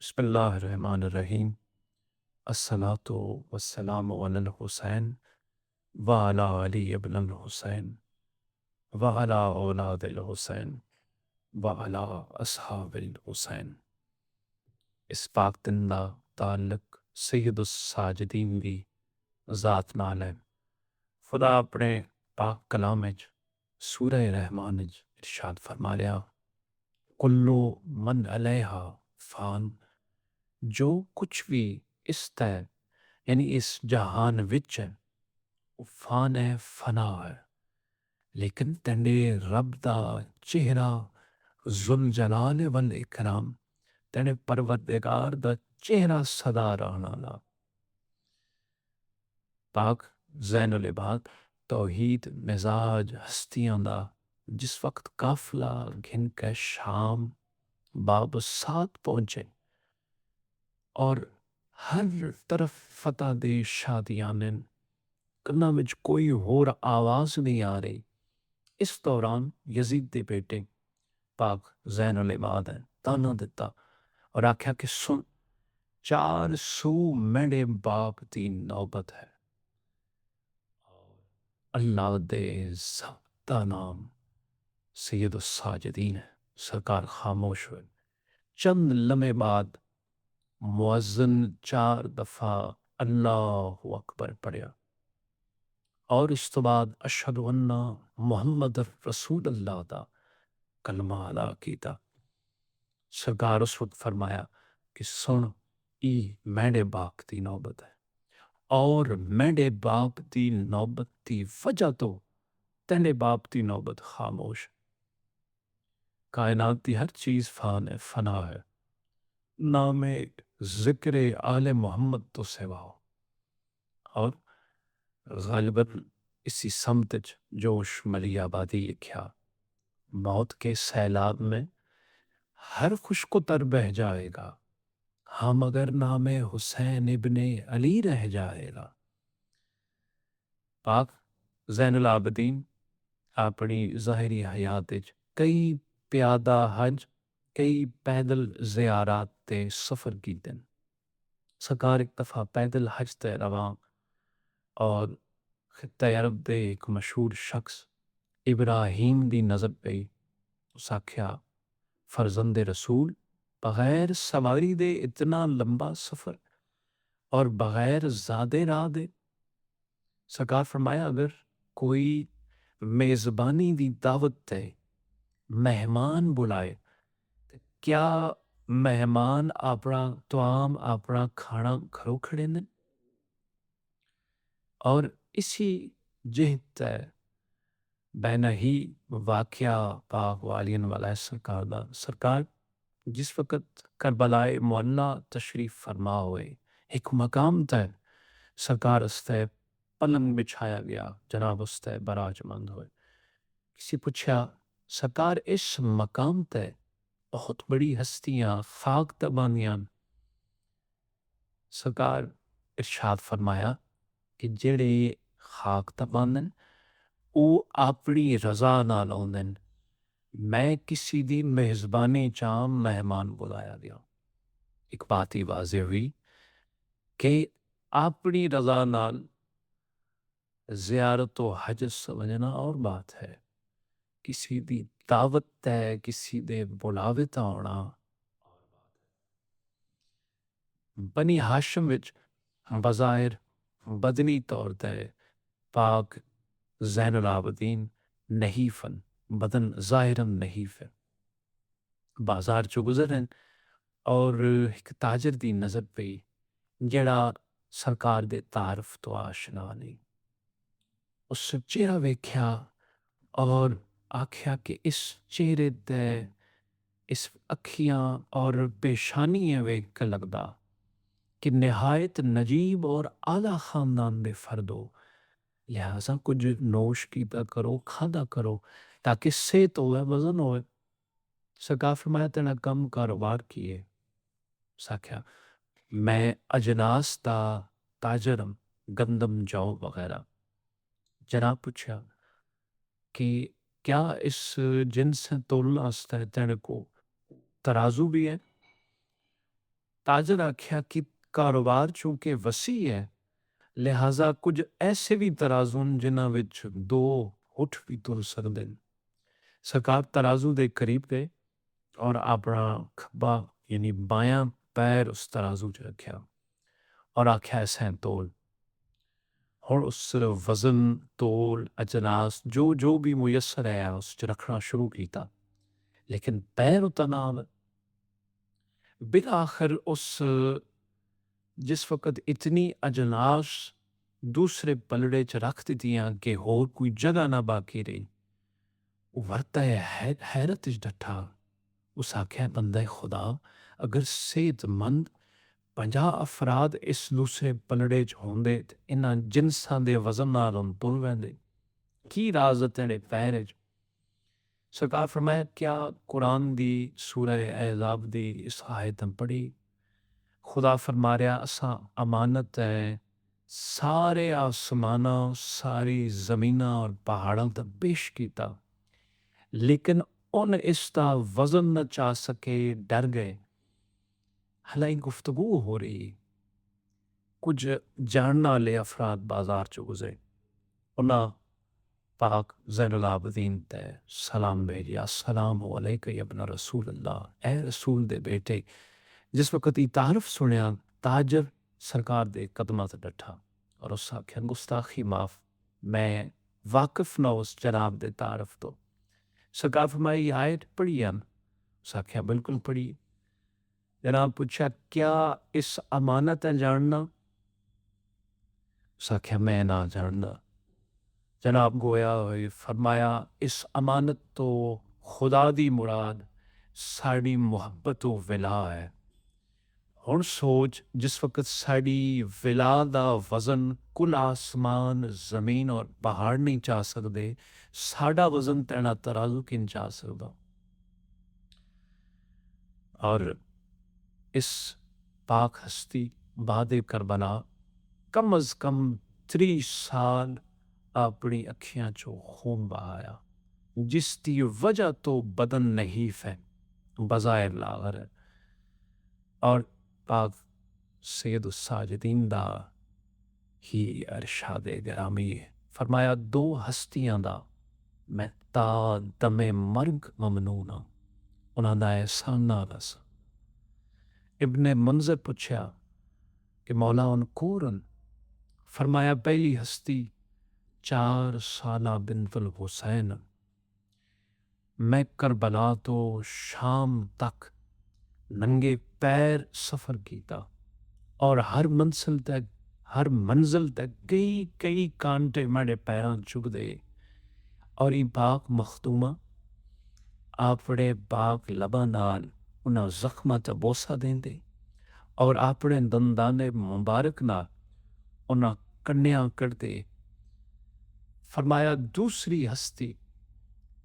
بسم اللہ الرحمن الرحیم۔ الصلاۃ والسلام علی الحسین وعلی علی ابن الحسین وعلی اولاد الحسین وعلی اصحاب الحسین۔ اس پاک دن دا تعلق سید الساجدین دی ذات نال ہے۔ خدا اپنے پاک کلام وچ سورہ رحمان وچ ارشاد فرما لیا، کلو من علیہا فان، جو کچھ بھی اس تے یعنی اس جہان وچ ہے وہ فان ہے، فنا ہے، لیکن تیرے رب دا چہرہ ذوالجلال والاکرام، تیرے پروردگار دا چہرہ سدا رہنا لا۔ پاک زین العباد توحید مزاج ہستیاں دا جس وقت قافلہ گھن کے شام باب سات پہنچے اور ہر طرف فتح دے شادیانن، کنا وچ کوئی ہور آواز نہیں آ رہی۔ اس دوران یزید دے بیٹے پاک زین العباد ہیں تانا دیتا اور آکھیا کہ سن، 400 میرے باپ دی نوبت ہے۔ اللہ دے ذات دا نام سید الساجدین ہے۔ سرکار خاموش ہوئے، چند لمحے بعد مؤذن 4 دفعہ اللہ اکبر پڑھیا اور اس تو بعد اشہد ان محمد رسول اللہ دا کلمہ ادا کیتا۔ سرکار اس وقت فرمایا کہ سن، ای میرے باپ دی نوبت ہے اور میرے باپ دی نوبت دی وجہ تو تیرے باپ دی نوبت خاموش۔ کائنات دی ہر چیز فان ہے، فنا ہے، نام ذکر آل محمد تو سوا ہو۔ اور غالباً اسی سمت جوش ملی آبادی لکھیا، موت کے سیلاب میں ہر خشک و تر بہ جائے گا، ہاں مگر نام حسین ابن علی رہ جائے گا۔ پاک زین العابدین اپنی ظاہری حیات وچ کئی پیادہ حج، کئی پیدل زیارات تے سفر کیتے ہیں۔ سرکار ایک دفعہ پیدل حج تے رواں اور خطہ عرب دے ایک مشہور شخص ابراہیم دی نظر پئی۔ اس آکھیا، فرزند رسول، بغیر سواری دے اتنا لمبا سفر اور بغیر زادے راہ دے؟ سرکار فرمایا، اگر کوئی میزبانی دی دعوت تے مہمان بلائے، کیا مہمان اپنا توام اپنا کھانا گھروں کھڑے نے؟ اور اسی جہت تے بین ہی واقعہ پاک والین والا سرکار دا، سرکار جس وقت کربلائے معلیٰ تشریف فرما ہوئے، ایک مقام تے سرکار استے پلنگ بچھایا گیا، جناب استے براجمند ہوئے۔ کسی پوچھا، سرکار اس مقام تے بہت بڑی ہستیاں خاک تبانیاں، سرکار ارشاد فرمایا کہ جڑے خاک تباندن او اپنی رضا نال آندن، میں کسی دی میزبانی چاہ مہمان بلایا گیا۔ ایک بات ہی واضح ہوئی کہ اپنی رضا نال زیارت و حج سمجھنا اور بات ہے، کسی دی دعوت تے کسی دے بلاوے تے آنا۔ بنی ہاشم وچ بظاہر بدنی طور تے پاک زین العابدین نحیفن، بدن ظاہراً نحیف ہے، بازار چو گزرن اور ایک تاجر دی نظر پئی جڑا سرکار دے تعارف تو آشنا نہیں۔ اس چہرہ ویکھیا اور آکھیا کہ اس چہرے تے اس اکھیاں اور پیشانیاں ویکھ کے لگدا کہ نہایت نجیب اور اعلیٰ خاندان دے فرد ہو، لہٰذا کچھ نوش کیتا کرو، کھادا کرو تاکہ صحت ہوئے، وزن ہوئے۔ سرکار فرمایا، تیرا کم کاروبار کیے؟ ساکھیا، میں اجناس دا تاجرم، گندم جو وغیرہ۔ جناب پوچھا کہ کیا اس جنس تولنا استے تیرے کو ترازو بھی ہے؟ تاجر آکھیا کہ کاروبار چونکہ وسیع ہے لہٰذا کچھ ایسے بھی ترازو جنہاں وچ دو اٹھ بھی تر سکدے نے۔ سرکار ترازو دے قریب گئے اور اپنا کھبا یعنی بایاں پیر اس ترازو چ رکھیا اور آکھیا اسیں تول۔ اور اس وزن تول اجناس جو بھی میسر ہے اس چ رکھنا شروع کیتا، لیکن پیر اتنا بالآخر اس جس وقت اتنی اجناس دوسرے پلڑے چ رکھ دیتیاں کہ ہور کوئی جگہ نہ باقی رہی، ورتا ہے حیرت وچ ڈٹھا۔ اس آکھیا بندہ خدا اگر صحت مند 50 افراد اس دوسرے پلڑے چ ہوندے تے انہاں جنساں دے وزن نال ہن تل ویندے، کی راز ہے تیرے پیر وچ؟ سرکار فرمایا کیا قرآن دی سورہ احزاب دی اس آیت پڑھی؟ خدا فرما رہا اساں امانت ہے سارے آسماناں ساری زمیناں اور پہاڑاں تے پیش کیتا، لیکن ان اس دا وزن نہ چا سکے، ڈر گئے۔ حالانکہ گفتگو ہو رہی، کچھ جاننے والے افراد بازار چ گزرے، انہاں پاک زین العابدین تے سلام بھیجیا، السلام علیکہ یا ابن رسول اللہ، اے رسول دے بیٹے۔ جس وقت یہ تعارف سنیا تاجر سرکار دے قدماں تے ڈٹھا اور اس آکھیا گستاخی معاف، میں واقف نہ اس جناب دے تعارف تو۔ سرکار فرمائی یہ آیت پڑھی ہے؟ اس آکھیا بالکل پڑھی۔ جناب پوچھا کیا اس امانت ہے جاننا؟ اس آکھیا میں نہ جاننا۔ جناب گویا ہوئے فرمایا اس امانت تو خدا دی مراد ساڑی محبت و ولا ہے۔ ہن سوچ جس وقت ساڑی ولا دا وزن کل آسمان زمین اور پہاڑ نہیں چاہ سکدے، ساڑا وزن تینا ترازو کن چاہ سکدا؟ اور اس پاک ہستی بعد کربلا کم از کم 30 سال اپنی اکھیاں چو خون بہایا، جس دی وجہ تو بدن نحیف ہے، بظاہر لاغر ہے۔ اور پاک سید الساجدین دا ہی ارشاد گرامی فرمایا دو ہستیاں دا میں تا دم مرگ ممنون ہاں، انہاں دا احسان نہ دس۔ ابن منظر پوچھا کہ مولا ان کورن؟ فرمایا پہلی ہستی 4 سالہ بنت الحسین، میں کربلا تو شام تک ننگے پیر سفر کیتا اور ہر منزل تک کئی کانٹے میرے پیراں چگ دے، اور یہ پاک مختومہ اپنے پاک لباں نال انہاں زخماں تے بوسہ دیندے اور اپنے دندانے مبارک نال انہاں کنیاں کردے۔ فرمایا دوسری ہستی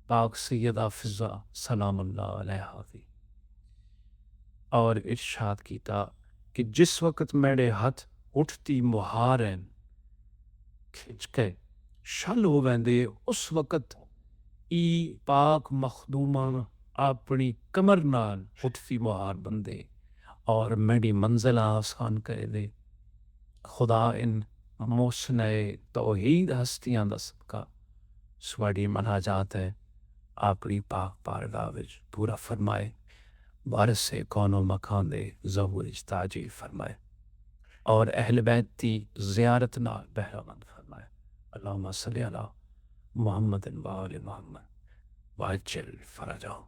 پاک سیدہ فضا سلام اللہ علیہا دی، اور ارشاد کیتا کہ جس وقت میرے ہاتھ اٹھتی مہاریں کھچ کے شل ہو ویندے، اس وقت ای پاک مخدومہ اپنی کمر نال اٹھتی مہار بندے اور میری منزل آسان کرے دے۔ خدا ان محسن توحید ہستیاں دا صدقہ سواڑی مناجات ہے اپنی پاک بارگاہ وچ پورا فرمائے، وارث سے کون و مکان دے ظہور تاجیل فرمائے اور اہل بیت دی زیارت نال بہرہ مند فرمائے۔ اللہم صلی علی محمد و آل محمد وعجل فرجہم۔